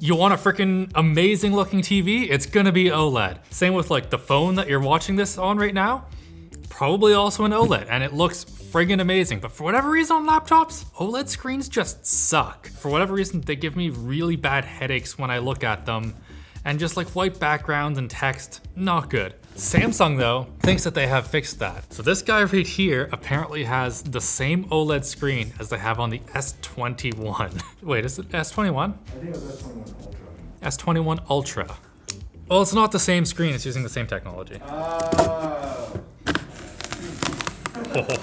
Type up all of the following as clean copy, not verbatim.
You want a freaking amazing looking TV? It's gonna be OLED. Same with like the phone that you're watching this on right now, probably also an OLED, and it looks friggin' amazing. But for whatever reason on laptops, OLED screens just suck. For whatever reason, they give me really bad headaches when I look at them, and just like white backgrounds and text, not good. Samsung though, thinks that they have fixed that. So this guy right here apparently has the same OLED screen as they have on the S21. Wait, is it S21? I think it was S21 Ultra. S21 Ultra. Well, it's not the same screen, it's using the same technology.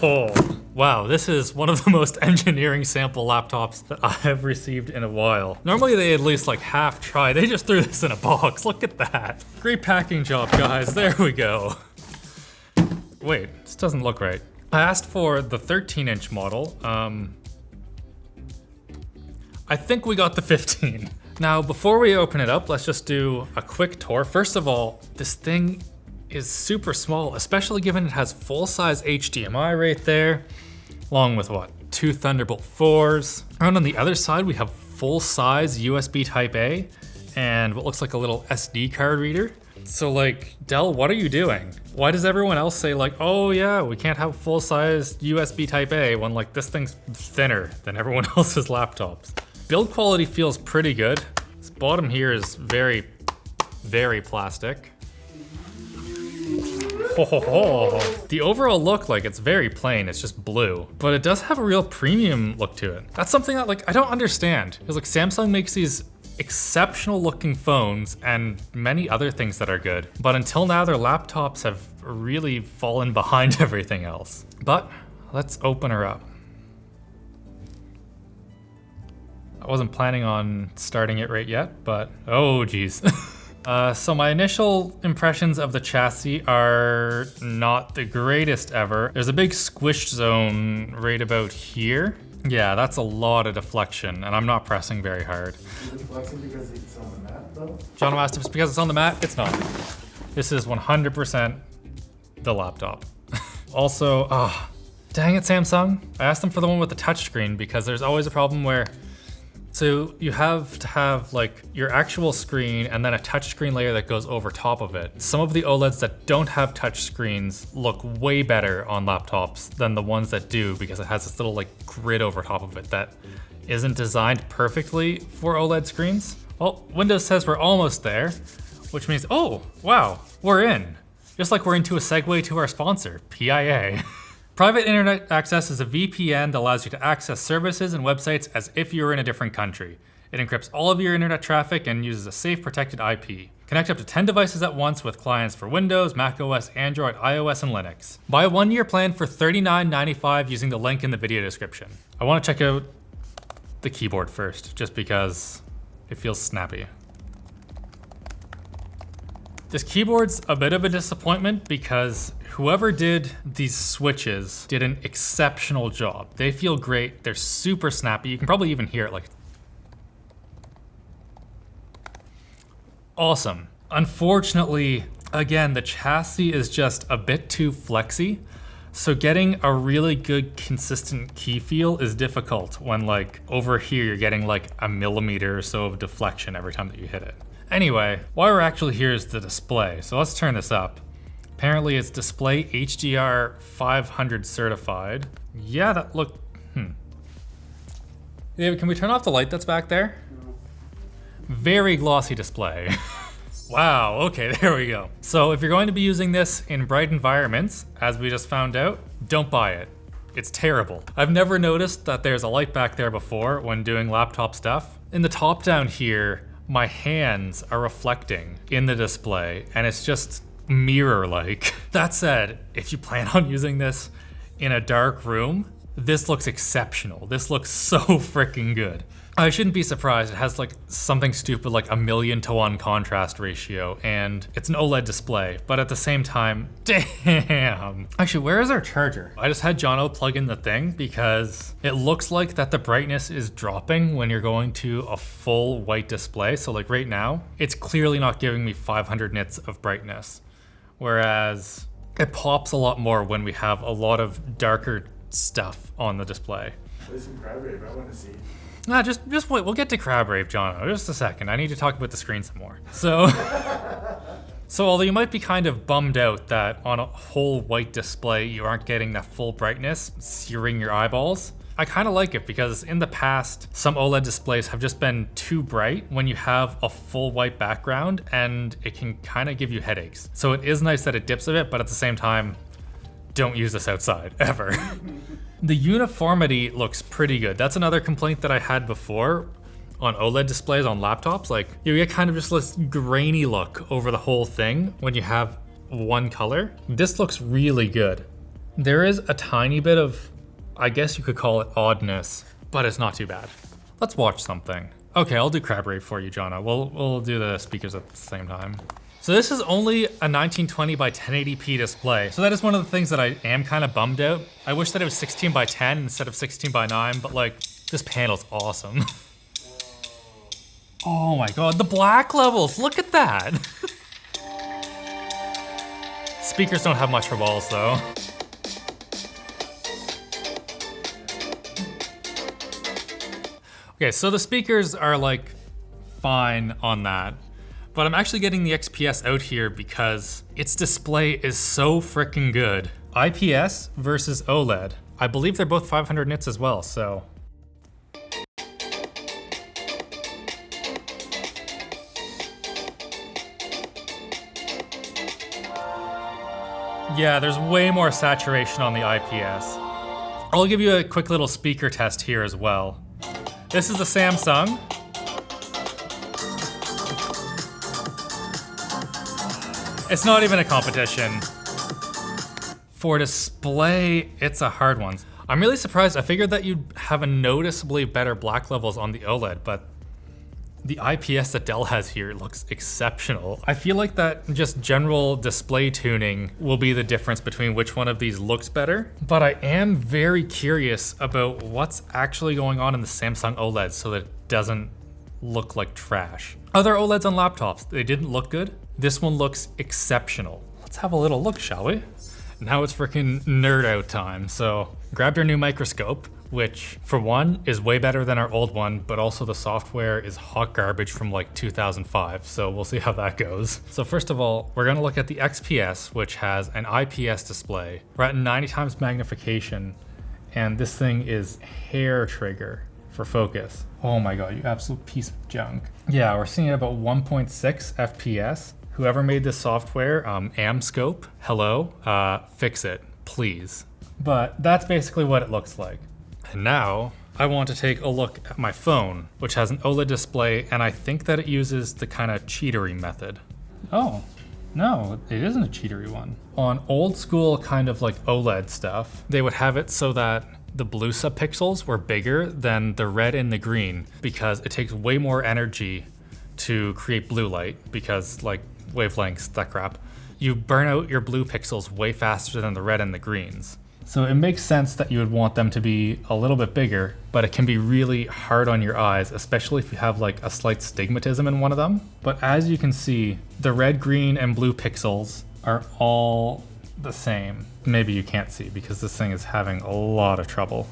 Oh, wow, this is one of the most engineering sample laptops that I have received in a while. Normally they at least like half try. They just threw this in a box. Look at that. Great packing job, guys. There we go. Wait, this doesn't look right. I asked for the 13-inch model. I think we got the 15. Now, before we open it up, let's just do a quick tour. First of all, this thing is super small, especially given it has full-size HDMI right there, along with what, 2 Thunderbolt 4s. And on the other side, we have full-size USB Type-A and what looks like a little SD card reader. So like, Dell, what are you doing? Why does everyone else say like, oh yeah, we can't have full-size USB Type-A when like this thing's thinner than everyone else's laptops? Build quality feels pretty good. This bottom here is very, very plastic. The overall look, like, it's very plain, it's just blue, but it does have a real premium look to it. That's something that like I don't understand, because like Samsung makes these exceptional looking phones and many other things that are good, but until now their laptops have really fallen behind everything else. But let's open her up. I wasn't planning on starting it right yet, but oh geez. So my initial impressions of the chassis are not the greatest ever. There's a big squish zone right about here. Yeah, that's a lot of deflection, and I'm not pressing very hard. Is it deflecting because it's on the mat, though? John asked if it's because it's on the mat. It's not. This is 100% the laptop. Also, dang it, Samsung. I asked them for the one with the touchscreen because there's always a problem where so you have to have like your actual screen and then a touchscreen layer that goes over top of it. Some of the OLEDs that don't have touchscreens look way better on laptops than the ones that do because it has this little like grid over top of it that isn't designed perfectly for OLED screens. Well, Windows says we're almost there, which means, oh, wow, we're in. Just like we're into a segue to our sponsor, PIA. Private internet access is a VPN that allows you to access services and websites as if you were in a different country. It encrypts all of your internet traffic and uses a safe, protected IP. Connect up to 10 devices at once with clients for Windows, macOS, Android, iOS, and Linux. Buy a 1-year plan for $39.95 using the link in the video description. I want to check out the keyboard first, just because it feels snappy. This keyboard's a bit of a disappointment because whoever did these switches did an exceptional job. They feel great, they're super snappy. You can probably even hear it like, awesome. Unfortunately, again, the chassis is just a bit too flexy. So getting a really good consistent key feel is difficult when like over here, you're getting like a millimeter or so of deflection every time that you hit it. Anyway, why we're actually here is the display. So let's turn this up. Apparently it's display HDR 500 certified. Yeah, that looked, David, can we turn off the light that's back there? Very glossy display. Wow, okay, there we go. So if you're going to be using this in bright environments, as we just found out, don't buy it. It's terrible. I've never noticed that there's a light back there before when doing laptop stuff. In the top down here, my hands are reflecting in the display and it's just mirror-like. That said, if you plan on using this in a dark room, this looks exceptional. This looks so freaking good. I shouldn't be surprised. It has like something stupid like 1,000,000:1 contrast ratio and it's an OLED display, but at the same time, damn. Actually, where is our charger? I just had Jono plug in the thing because it looks like that the brightness is dropping when you're going to a full white display. So like right now, it's clearly not giving me 500 nits of brightness, whereas it pops a lot more when we have a lot of darker stuff on the display. Play some Crab Rave, I want to see. Nah, just wait. We'll get to Crab Rave, Jono. Just a second. I need to talk about the screen some more. So, although you might be kind of bummed out that on a whole white display you aren't getting that full brightness searing your eyeballs, I kind of like it because in the past, some OLED displays have just been too bright when you have a full white background, and it can kind of give you headaches. So it is nice that it dips a bit, but at the same time, don't use this outside, ever. The uniformity looks pretty good. That's another complaint that I had before on OLED displays on laptops. Like, you get kind of just this grainy look over the whole thing when you have one color. This looks really good. There is a tiny bit of, I guess you could call it oddness, but it's not too bad. Let's watch something. Okay, I'll do Crab Rave for you, Jono. We'll do the speakers at the same time. So this is only a 1920 by 1080p display. So that is one of the things that I am kind of bummed out. I wish that it was 16 by 10 instead of 16 by 9, but like, this panel's awesome. Oh my God, the black levels, look at that. Speakers don't have much for balls though. Okay, so the speakers are like fine on that, but I'm actually getting the XPS out here because its display is so freaking good. IPS versus OLED. I believe they're both 500 nits as well, so. Yeah, there's way more saturation on the IPS. I'll give you a quick little speaker test here as well. This is a Samsung. It's not even a competition. For display, it's a hard one. I'm really surprised. I figured that you'd have a noticeably better black levels on the OLED, but the IPS that Dell has here looks exceptional. I feel like that just general display tuning will be the difference between which one of these looks better, but I am very curious about what's actually going on in the Samsung OLED so that it doesn't look like trash. Other OLEDs on laptops, they didn't look good. This one looks exceptional. Let's have a little look, shall we? Now it's freaking nerd out time. So grab your new microscope, which for one is way better than our old one, but also the software is hot garbage from like 2005. So we'll see how that goes. So first of all, we're gonna look at the XPS, which has an IPS display. We're at 90 times magnification, and this thing is hair trigger for focus. Oh my God, you absolute piece of junk. Yeah, we're seeing about 1.6 FPS. Whoever made this software, Amscope, hello, fix it, please. But that's basically what it looks like. And now I want to take a look at my phone, which has an OLED display, and I think that it uses the kind of cheatery method. Oh, no, it isn't a cheatery one. On old school kind of like OLED stuff, they would have it so that the blue subpixels were bigger than the red and the green because it takes way more energy to create blue light because like wavelengths, that crap. You burn out your blue pixels way faster than the red and the greens. So it makes sense that you would want them to be a little bit bigger, but it can be really hard on your eyes, especially if you have like a slight stigmatism in one of them. But as you can see, the red, green, and blue pixels are all the same. Maybe you can't see because this thing is having a lot of trouble.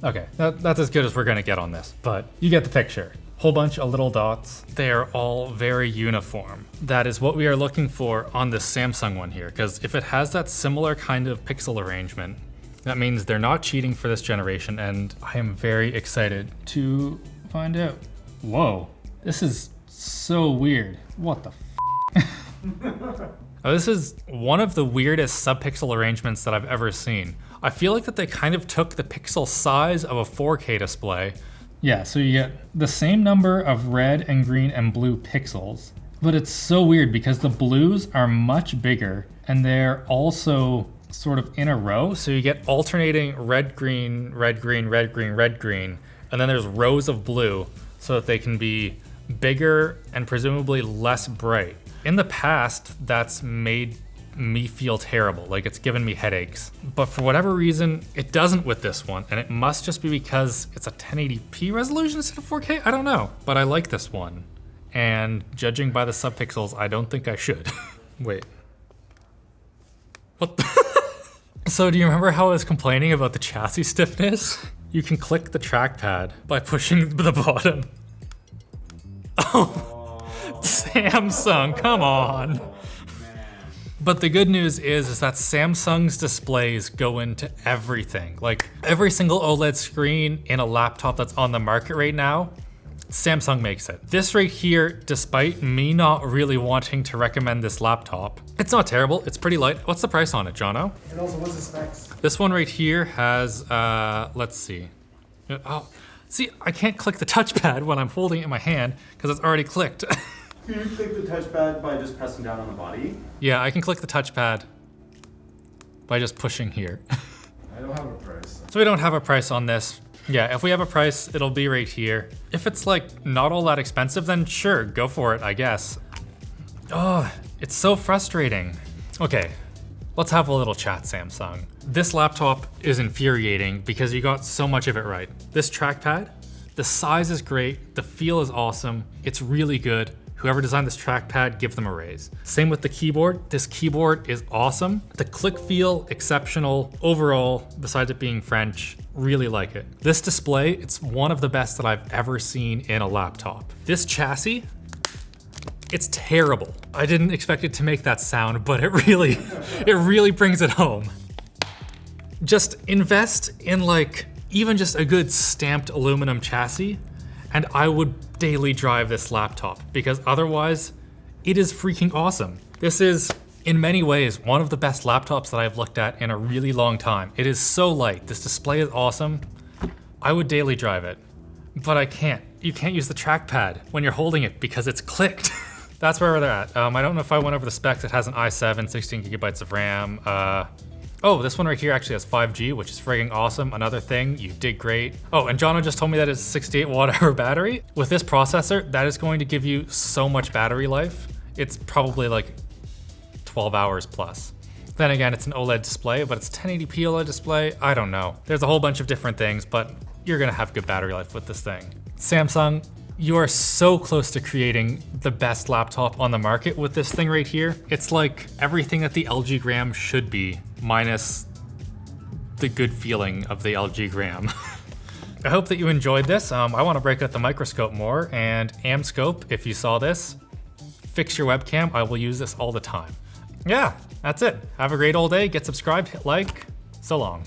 Okay, that's as good as we're gonna get on this, but you get the picture. Whole bunch of little dots. They are all very uniform. That is what we are looking for on this Samsung one here, because if it has that similar kind of pixel arrangement, that means they're not cheating for this generation, and I am very excited to find out. Whoa, this is so weird. What the f? Oh, this is one of the weirdest subpixel arrangements that I've ever seen. I feel like that they kind of took the pixel size of a 4K display. Yeah, so you get the same number of red and green and blue pixels, but it's so weird because the blues are much bigger and they're also sort of in a row. So you get alternating red, green, red, green, red, green, red, green, and then there's rows of blue so that they can be bigger and presumably less bright. In the past, that's made me feel terrible, like it's given me headaches. But for whatever reason, it doesn't with this one, and it must just be because it's a 1080p resolution instead of 4K, I don't know. But I like this one, and judging by the subpixels, I don't think I should. Wait. What the? So do you remember how I was complaining about the chassis stiffness? You can click the trackpad by pushing the button. Oh, Samsung, come on. But the good news is that Samsung's displays go into everything. Like every single OLED screen in a laptop that's on the market right now, Samsung makes it. This right here, despite me not really wanting to recommend this laptop, it's not terrible, it's pretty light. What's the price on it, Jono? And also, what's the specs? This one right here has, let's see. Oh, see, I can't click the touchpad when I'm holding it in my hand because it's already clicked. Can you click the touchpad by just pressing down on the body? Yeah, I can click the touchpad by just pushing here. I don't have a price. So we don't have a price on this. Yeah, if we have a price, it'll be right here. If it's like not all that expensive, then sure, go for it, I guess. Oh, it's so frustrating. Okay, let's have a little chat, Samsung. This laptop is infuriating because you got so much of it right. This trackpad, the size is great, the feel is awesome, it's really good. Whoever designed this trackpad, give them a raise. Same with the keyboard. This keyboard is awesome. The click feel, exceptional. Overall, besides it being French, really like it. This display, it's one of the best that I've ever seen in a laptop. This chassis, it's terrible. I didn't expect it to make that sound, but it really brings it home. Just invest in like, even just a good stamped aluminum chassis, and I would daily drive this laptop because otherwise it is freaking awesome. This is in many ways one of the best laptops that I've looked at in a really long time. It is so light. This display is awesome. I would daily drive it, but I can't. You can't use the trackpad when you're holding it because it's clicked. That's where they're at. I don't know if I went over the specs. It has an i7, 16 gigabytes of RAM. Oh, this one right here actually has 5G, which is friggin' awesome. Another thing, you did great. Oh, and Jono just told me that it's a 68 watt hour battery. With this processor, that is going to give you so much battery life. It's probably like 12 hours plus. Then again, it's an OLED display, but it's 1080p OLED display. I don't know. There's a whole bunch of different things, but you're gonna have good battery life with this thing. Samsung, you are so close to creating the best laptop on the market with this thing right here. It's like everything that the LG Gram should be, minus the good feeling of the LG Gram. I hope that you enjoyed this. I want to break out the microscope more, and Amscope, if you saw this, fix your webcam. I will use this all the time. Yeah, that's it. Have a great old day. Get subscribed, hit like. So long.